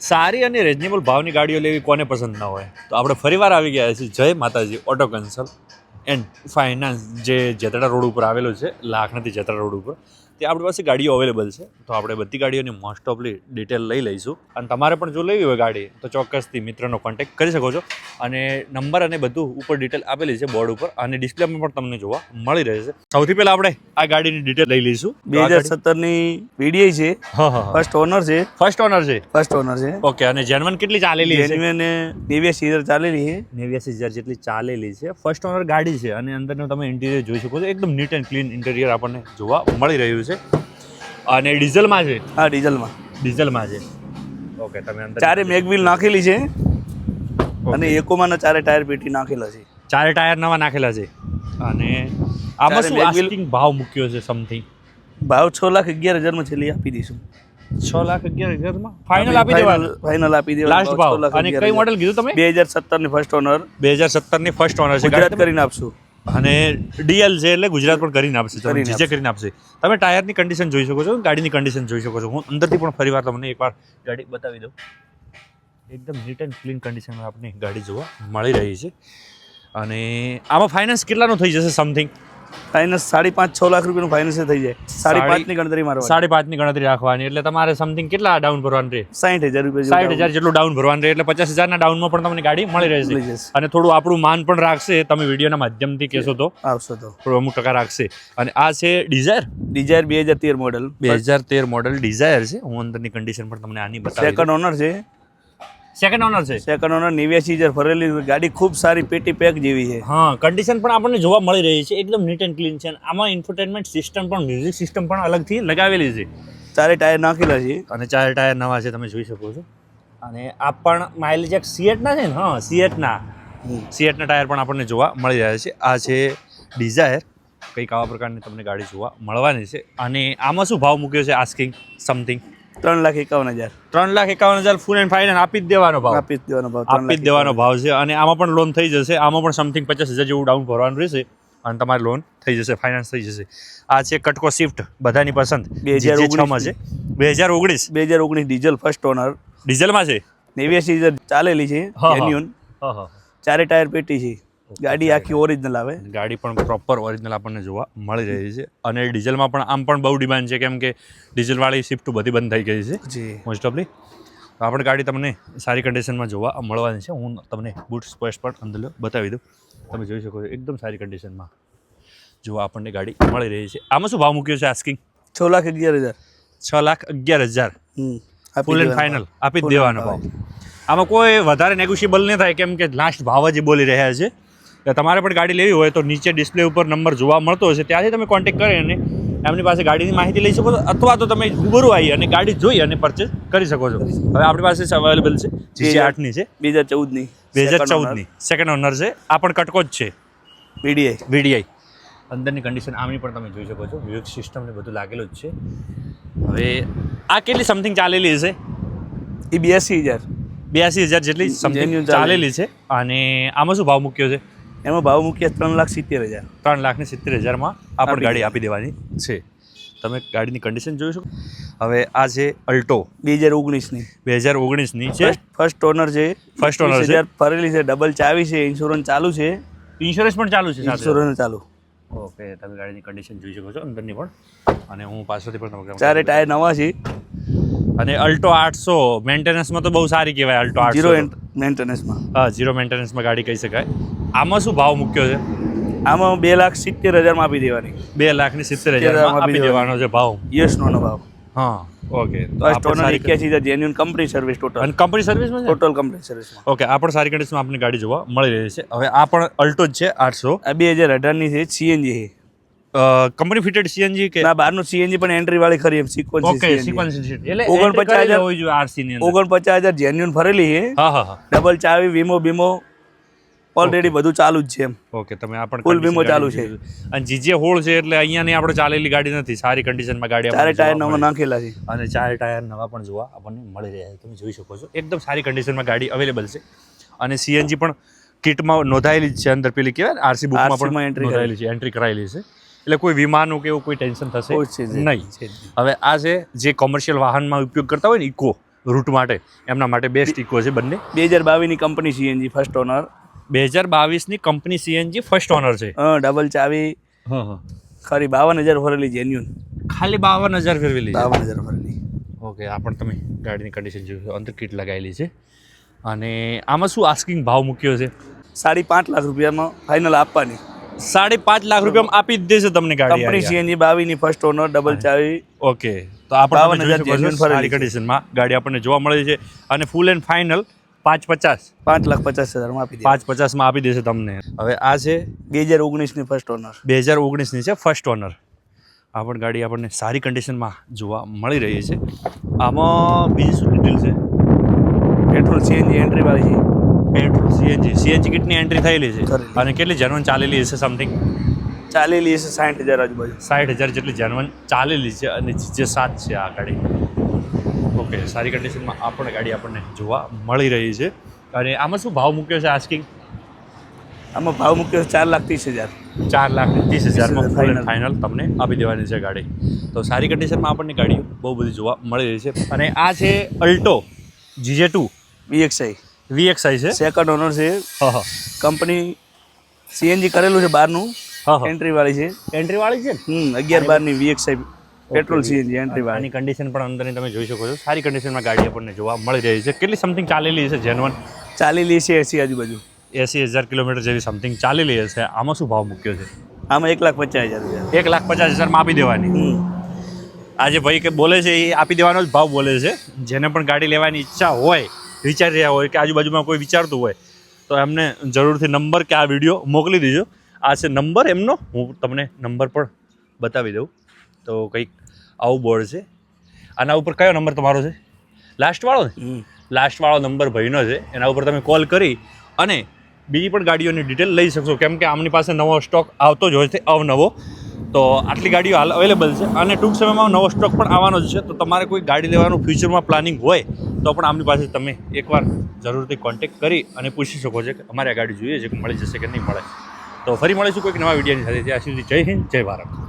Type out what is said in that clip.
સારી અને રિઝનેબલ ભાવની ગાડીઓ લેવી કોને પસંદ ના હોય. તો આપણે ફરીવાર આવી ગયા છીએ જય માતાજી ઓટો કન્સલ્ટ એન્ડ ફાઇનાન્સ જે જેતડા રોડ ઉપર આવેલો છે, લાખણાથી જેતડા રોડ ઉપર. ત્યાં આપણી પાસે ગાડીઓ અવેલેબલ છે. તો આપણે બધી ગાડીઓની મોસ્ટ ઓફલી ડિટેલ લઈ લઈશું. અને તમારે પણ જો લેવી હોય ગાડી તો ચોક્કસથી મિત્રનો કોન્ટેક્ટ કરી શકો છો. અને નંબર અને બધું ઉપર ડિટેલ આપેલી છે બોર્ડ ઉપર, અને ડિસ્પ્લેમાં પણ તમને જોવા મળી રહેશે. સૌથી પહેલાં આપણે આ ગાડીની ડિટેલ લઈ લઈશું. 2017ની VDI છે. ફર્સ્ટ ઓનર છે. ફર્સ્ટ ઓનર છે. ઓકે. અને જેન્યુઅન કેટલી ચાલેલી છે? જેન્યુઅન 89,000 ચાલેલી છે. 89,000 જેટલી ચાલેલી છે. ફર્સ્ટ ઓનર ગાડી છે. અને અંદરનું તમે ઇન્ટિરિયર જોઈ શકો છો. એકદમ નીટ એન્ડ ક્લીન ઇન્ટિરિયર આપણને જોવા મળી રહ્યું છે. અને ડીઝલમાં છે. હા, ડીઝલમાં છે. ઓકે. તમે અંદર ચારે મેગવ્હીલ નાખેલી છે. અને એકોમાં ચારે ટાયર પેટી નાખેલા છે. ચારે ટાયર નવા નાખેલા છે. અને આમાં શું આસ્કિંગ ભાવ મૂક્યો છે? સમથિંગ ભાવ 6,11,000 માં છેલ્લી આપી દઈશું. 6,11,000 માં ફાઇનલ આપી દેવાનું. લાસ્ટ ભાવ. અને કઈ મોડેલ કીધું તમે? 2017 ની ફર્સ્ટ ઓનર. 2017 ની ફર્સ્ટ ઓનર છે. ગુજરાત કરીને આપશું. અને ડીએલ છે એટલે ગુજરાત પણ કરીને આપશે. જીજે કરીને આપશે. તમે ટાયરની કન્ડિશન જોઈ શકો છો, ગાડીની કન્ડિશન જોઈ શકો છો. હું અંદરથી પણ ફરીવાર તમને એકવાર ગાડી બતાવી દઉં. એકદમ નીટ એન્ડ ક્લીન કન્ડિશનમાં આપણી ગાડી જોવા મળી રહી છે. અને આમાં ફાઇનાન્સ કેટલાનું થઈ જશે? સમથિંગ ફાઇનાન્સ 5.5-6 લાખ રૂપિયાનું ફાઇનાન્સ થઈ જાય. 5.5 ની ગણતરી મારવાની. 5.5 ની ગણતરી રાખવાની. એટલે તમારે સમથિંગ કેટલા ડાઉન ભરવાનું રહે? 60,000 રૂપિયા. 60,000 જેટલું ડાઉન ભરવાનું રહે. એટલે 50,000 ના ડાઉનમાં પણ તમને ગાડી મળી રહેશે. અને થોડું આપણું માન પણ રાખશે. તમે વિડીયોના માધ્યમથી કહેશો તો આવશો તો થોડું અમુક ટકા રાખશે. અને આ છે ડિઝાયર 2013 મોડલ. 2013 મોડલ ડિઝાયર છે. હું અંદરની કન્ડિશન પણ તમને આની બતાવી. સેકન્ડ ઓનર છે. સેકન્ડ ઓનર 89,000 ફરેલી ગાડી. ખૂબ સારી પેટી પેક જેવી છે. હા, કન્ડિશન પણ આપણને જોવા મળી રહી છે. એકદમ નીટ એન્ડ ક્લીન છે. આમાં ઇન્ફોટેનમેન્ટ સિસ્ટમ પણ, મ્યુઝિક સિસ્ટમ પણ અલગથી લગાવેલી છે. ચારે ટાયર નાખેલા છે. અને ચારે ટાયર નવા છે, તમે જોઈ શકો છો. અને આ પણ માઇલેજ એક સિએટના છે ને? હા, સિએટના ટાયર પણ આપણને જોવા મળી રહ્યા છે. આ છે ડિઝાયર. કંઈક આવા પ્રકારની તમને ગાડી જોવા મળવાની છે. અને આમાં શું ભાવ મૂક્યો છે? Asking something 3,51,000. 3,51,000 full and final આપી જ દેવાનો ભાવ છે. અને આમાં પણ લોન થઈ જશે. આમાં પણ સમથિંગ 50,000 જેવું ડાઉન ભરવાનું રહેશે. અને તમારી લોન થઈ જશે, ફાઇનાન્સ થઈ જશે. આ છે કટકો સ્વિફ્ટ, બધાની પસંદ. 2019 છે. 2019 ડીઝલ ફર્સ્ટ ઓનર. ડીઝલમાં છે. 89,000 ચાલેલી છે. જેન્યુઅન. ચારે ટાયર પેટી છે. ગાડી આખી ઓરિજિનલ આવે. ગાડી પણ પ્રોપર ઓરિજિનલ આપણને જોવા મળી રહી છે. અને ડીઝલમાં પણ આમ પણ બહુ ડિમાન્ડ છે, કેમ કે ડીઝલવાળી શિફ્ટ બધી બંધ થઈ ગઈ છે મોસ્ટ ઓફલી. આપણે ગાડી તમને સારી કન્ડિશનમાં જોવા મળવાની છે. હું તમને બૂટ સ્પેસ પણ અંદર બતાવી દઉં. તમે જોઈ શકો છો એકદમ સારી કન્ડિશનમાં જોવા આપણને ગાડી મળી રહી છે. આમાં શું ભાવ મૂક્યો છે? આસ્કિંગ 6,11,000. 6,11,000 ફૂલ એન્ડ ફાઇનલ આપી જ દેવાનો ભાવ. આમાં કોઈ વધારે નેગોશિયેબલ નહીં થાય, કેમ કે લાસ્ટ ભાવ જ બોલી રહ્યા છે. તમારે પણ ગાડી લેવી હોય તો નીચે ડિસ્પ્લે ઉપર નંબર જોવા મળતો હશે, ત્યાંથી તમે કોન્ટેક્ટ કરી અને એમની પાસે ગાડીની માહિતી લઈ શકો છો. અથવા તો તમે રૂબરૂ આવી અને ગાડી જોઈ અને પરચેસ કરી શકો છો. હવે આપણી પાસે અવેલેબલ છે GC8ની છે. 2014ની સેકન્ડ ઓનર છે. આ પણ કટકો જ છે. VDI. અંદરની કન્ડિશન આમની પણ તમે જોઈ શકો છો. મ્યુઝિક સિસ્ટમ ને બધું લાગેલું જ છે. હવે આ કેટલી સમથિંગ ચાલેલી છે? એ 82,000 જેટલી સમથિંગ ચાલેલી છે. અને આમાં શું ભાવ મૂક્યો છે? એમાં ભાવ મૂક્યા 3,70,000. 3,70,000 માં આ પણ ગાડી આપી દેવાની છે. તમે ગાડીની કન્ડિશન જોઈ શકો. હવે આ છે અલ્ટો 2019ની છે. ફર્સ્ટ ઓનર છે. ફરેલી છે. ડબલ ચાવી છે. ઇન્સ્યોરન્સ ચાલુ છે. ઇન્સ્યોરન્સ પણ ચાલુ છે. ઇન્સ્યોરન્સ ચાલુ. ઓકે. તમે ગાડીની કન્ડિશન જોઈ શકો છો અંદરની પણ. અને હું પાછળથી પણ તમને ચારે ટાયર નવા છે. અને અલ્ટો 800 મેન્ટેનન્સમાં તો બહુ સારી કહેવાય. અલ્ટો 800 ઝીરો મેન્ટેનન્સમાં ગાડી કહી શકાય. આમાં શું ભાવ મૂક્યો છે? આમાં 2,70,000 માં આપી દેવાની. 2,70,000 માં આપી દેવાનો છે ભાવ. યસનો ભાવ. હા, okay. First honour 81,000 genuine company service total. અને કંપની સર્વિસમાં છે? ટોટલ કંપની સર્વિસમાં. ઓકે. આ પણ સારી કન્ડિશનમાં આપની ગાડી જોવા મળી રહી છે. હવે આ પણ અલ્ટો જ છે 800. આ 2018ની છે. CNG છે. કંપની ફિટેડ CNG કે ના? બહારનું CNG પણ એન્ટ્રી વાળી ખરી. એમ સિક્વન્સ. ઓકે. સિક્વન્સ એટલે 49,000 હોવી જોઈએ RC ની અંદર. 49,000 જેન્યુઅન ફરેલી છે. હા. ડબલ ચાવી, વીમો ઓલરેડી બધું ચાલુ જ છે. એમ. ઓકે. તમે આ પણ ફૂલ વીમો ચાલુ છે. અને જીજે હોળ છે એટલે અહીંયાની આપણે ચાલેલી ગાડી નથી. સારી કન્ડિશનમાં ગાડી ચારે ટાયર નવા નાખેલા છે. અને ચારે ટાયર નવા પણ જોવા આપણને મળી રહ્યા છે. તમે જોઈ શકો છો એકદમ સારી કન્ડિશનમાં ગાડી અવેલેબલ છે. અને CNG પણ કિટમાં નોંધાયેલી જ છે. અંદર પેલી કહેવાય RC બુકમાં પણ નોંધાયેલી છે, એન્ટ્રી કરાયેલી છે. એટલે કોઈ વીમાનું કે એવું કોઈ ટેન્શન થશે નહીં. હવે આ છે જે કોમર્શિયલ વાહનમાં ઉપયોગ કરતા હોય ને, ઇકો રૂટ માટે એમના માટે બેસ્ટ ઇકો છે બંને. 2022ની કંપની સીએનજી ફર્સ્ટ ઓનર. 2022ની કંપની સીએનજી ફર્સ્ટ ઓનર છે. ડબલ ચાવી. હા. ખરી 52,000 ફરેલી જેન્યુન. ખાલી 52,000 ફેરવેલી. 52,000 ફરેલી. ઓકે, આ પણ તમે ગાડીની કન્ડિશન જોશો, અંદર કીટ લગાવેલી છે. અને આમાં શું આસ્કિંગ ભાવ મૂક્યો છે? 5.5 લાખ રૂપિયામાં ફાઇનલ આપવાની. 5.5 લાખ રૂપિયામાં આપી જ દેશે તમને ગાડી. કંપની સીએનજી 22ની ફર્સ્ટ ઓનર, ડબલ ચાવી. ઓકે, તો આ પણ તમે 52,000 જોઈ શકો છો, genuine ફરેલી સારી કન્ડિશનમાં ગાડી આપણને જોવા મળે છે. અને ફૂલ એન્ડ ફાઇનલ 5.50. 5,50,000 આપી દે. 5.50 આપી દેશે તમને. હવે આ છે 2019ની ફર્સ્ટ ઓનર. 2019ની છે ફર્સ્ટ ઓનર. આ પણ ગાડી આપણને સારી કન્ડિશનમાં જોવા મળી રહી છે. આમાં બીજી શું ડિટેલ છે? પેટ્રોલ સીએનજી એન્ટ્રી વાળી છે. પેટ્રોલ સીએનજી કિટની એન્ટ્રી થયેલી છે. કરેલી. અને કેટલી જેન્યુઅન ચાલેલી હશે? સમથિંગ ચાલેલી હશે 60,000 આજુબાજુ. 60,000 જેટલી જેન્યુઅન ચાલેલી છે. અને જે 7 છે આ ગાડી. ઓકે, સારી કન્ડિશનમાં આ પણ ગાડી આપણને જોવા મળી રહી છે. અને આમાં શું ભાવ મૂક્યો છે આસ્કિંગ? આમાં ભાવ મૂક્યો 4,30,000. 4,30,000માં ફૂલ એન્ડ ફાઇનલ તમને આપી દેવાની છે ગાડી. તો સારી કન્ડિશનમાં આપણને ગાડીઓ બહુ બધી જોવા મળી રહી છે. અને આ છે અલ્ટો GJ2 VXI. VXI છે. સેકન્ડ ઓનર છે. હા. કંપની સીએનજી કરેલું છે બહારનું. હા. એન્ટ્રી વાળી છે. એન્ટ્રી વાળી છે. 11/12ની VXI પેટ્રોલ સીએનજી એન્ટ્રી વાળી. આની કન્ડિશન પણ અંદરની તમે જોઈ શકો છો. સારી કન્ડિશનમાં ગાડી આપણને જોવા મળી રહી છે. કેટલી સમથિંગ ચાલેલી છે જેન્યુઅન? ચાલેલી છે 80 આજુબાજુ. 80,000 કિલોમીટર જેવી સમથિંગ ચાલેલી હશે. આમાં શું ભાવ મૂક્યો છે? આમાં 1,50,000 રૂપિયા. 1,50,000માં આપી દેવાની. આજે ભાઈ કે બોલે છે એ આપી દેવાનો જ ભાવ બોલે છે. જેને પણ ગાડી લેવાની ઈચ્છા હોય, વિચારી રહ્યા હોય કે આજુબાજુમાં કોઈ વિચારતું હોય, તો એમને જરૂરથી નંબર કે આ વિડીયો મોકલી દેજો. આ છે નંબર એમનો, હું તમને નંબર પણ બતાવી દઉં. તો કંઈક આવું બોર્ડ છે. આના ઉપર કયો નંબર તમારો છે? લાસ્ટવાળો ને? લાસ્ટવાળો નંબર ભાઈનો છે. એના ઉપર તમે કોલ કરી અને બીજી પણ ગાડીઓની ડિટેલ લઈ શકશો. કેમ કે આમની પાસે નવો સ્ટોક આવતો જ હોય છે, અવનવો. તો આટલી ગાડીઓ હાલ અવેલેબલ છે. અને ટૂંક સમયમાં નવો સ્ટોક પણ આવવાનો જ છે. તો તમારે કોઈ ગાડી લેવાનું ફ્યુચરમાં પ્લાનિંગ હોય તો પણ આમની પાસે તમે એકવાર જરૂરથી કોન્ટેક્ટ કરી અને પૂછી શકો છો કે અમારે આ ગાડી જોઈએ છે કે મળી જશે કે નહીં મળે. તો ફરી મળીશું કોઈક નવા વિડીયોની સાથે. ત્યાં સુધી જય હિન્દ, જય ભારત.